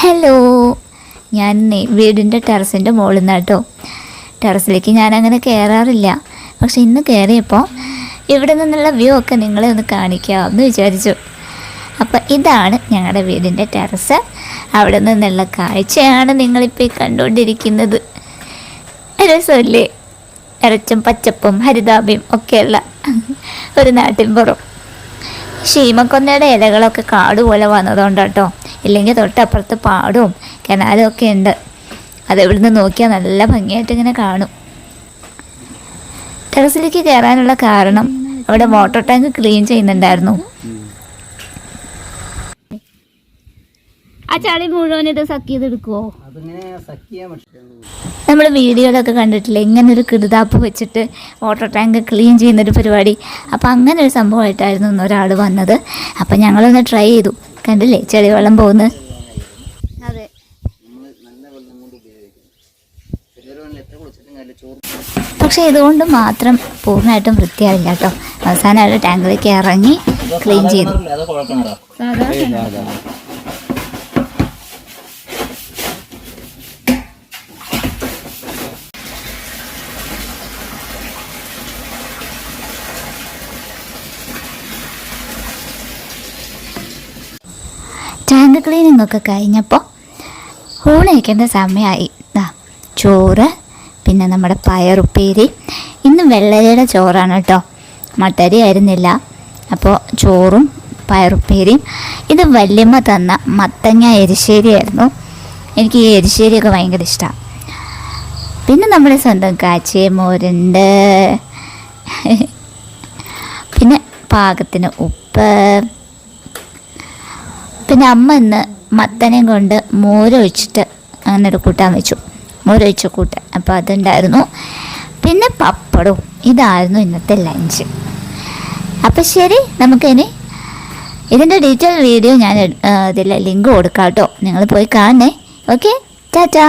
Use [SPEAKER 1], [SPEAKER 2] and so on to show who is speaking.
[SPEAKER 1] Hello, ഞാൻ വീടിൻ്റെ ടെറസിൻ്റെ മുകളിൽ നിന്ന് കേട്ടോ. ടെറസിലേക്ക് ഞാനങ്ങനെ കയറാറില്ല, പക്ഷെ ഇന്ന് കയറിയപ്പോൾ ഇവിടെ നിന്നുള്ള വ്യൂ ഒക്കെ നിങ്ങളെ ഒന്ന് കാണിക്കാമെന്ന് വിചാരിച്ചു. അപ്പോൾ ഇതാണ് ഞങ്ങളുടെ വീടിൻ്റെ ടെറസ്. അവിടെ നിന്നുള്ള കാഴ്ചയാണ് നിങ്ങളിപ്പോൾ കണ്ടുകൊണ്ടിരിക്കുന്നത്. രസമല്ലേ? ഇറച്ചും പച്ചപ്പും ഹരിതാഭയും ഒക്കെയുള്ള ഒരു നാട്ടിൻപുറം. ശീമക്കൊന്നയുടെ ഇലകളൊക്കെ കാട് പോലെ വന്നതുകൊണ്ടാട്ടോ, ഇല്ലെങ്കിൽ തൊട്ടപ്പുറത്ത് പാടവും കനാലും ഒക്കെ ഉണ്ട്. അത് ഇവിടുന്ന് നോക്കിയാൽ നല്ല ഭംഗിയായിട്ട് ഇങ്ങനെ കാണും. ടെറസിലേക്ക് കയറാനുള്ള കാരണം അവിടെ വാട്ടർ ടാങ്ക് ക്ലീൻ ചെയ്യുന്നുണ്ടായിരുന്നു. ആ ചളി മുഴുവൻ ഇത് സക്ക് ചെയ്തെടുക്കുവോ? നമ്മൾ വീഡിയോയിലൊക്കെ കണ്ടിട്ടില്ലേ ഇങ്ങനൊരു കിടുതാപ്പ് വെച്ചിട്ട് വാട്ടർ ടാങ്ക് ക്ലീൻ ചെയ്യുന്നൊരു പരിപാടി. അപ്പം അങ്ങനെ ഒരു സംഭവമായിട്ടായിരുന്നു ഇന്നൊരാൾ വന്നത്. അപ്പം ഞങ്ങളൊന്ന് ട്രൈ ചെയ്തു. കണ്ടില്ലേ ചെളി വെള്ളം പോകുന്നത്? അതെ, പക്ഷെ ഇതുകൊണ്ട് മാത്രം പൂർണ്ണമായിട്ടും വൃത്തിയാവില്ല കേട്ടോ. അവസാനം അയാൾ ടാങ്കിലേക്ക് ഇറങ്ങി ക്ലീൻ ചെയ്തു. ടാങ്ക് ക്ലീനിങ് ഒക്കെ കഴിഞ്ഞപ്പോൾ ഊണ് കഴിക്കേണ്ട സമയമായി. ചോറ്, പിന്നെ നമ്മുടെ പയറുപ്പേരി. ഇന്ന് വെള്ളരിയുടെ ചോറാണ് കേട്ടോ, മട്ടരി ആയിരുന്നില്ല. അപ്പോൾ ചോറും പയറുപ്പേരിയും. ഇത് വല്യമ്മ തന്ന മത്തങ്ങ എരിശ്ശേരി ആയിരുന്നു. എനിക്ക് ഈ എരിശ്ശേരിയൊക്കെ ഭയങ്കര ഇഷ്ടമാണ്. പിന്നെ നമ്മുടെ സ്വന്തം കാച്ചിയ മോരുണ്ട്, പിന്നെ പാകത്തിന് ഉപ്പ്. പിന്നെ അമ്മ ഇന്ന് മത്തനെയും കൊണ്ട് മോരൊഴിച്ചിട്ട് അങ്ങനെ ഒരു കൂട്ടാൻ വെച്ചു, മോരൊഴിച്ച കൂട്ടാൻ. അപ്പോൾ അതുണ്ടായിരുന്നു. പിന്നെ പപ്പടവും. ഇതായിരുന്നു ഇന്നത്തെ ലഞ്ച്. അപ്പം ശരി, നമുക്കിനി ഇതിൻ്റെ ഡീറ്റെയിൽ വീഡിയോ ഞാൻ ഇതിൽ ലിങ്ക് കൊടുക്കാം കേട്ടോ. നിങ്ങൾ പോയി കാണണേ. ഓക്കെ, ടാറ്റാ.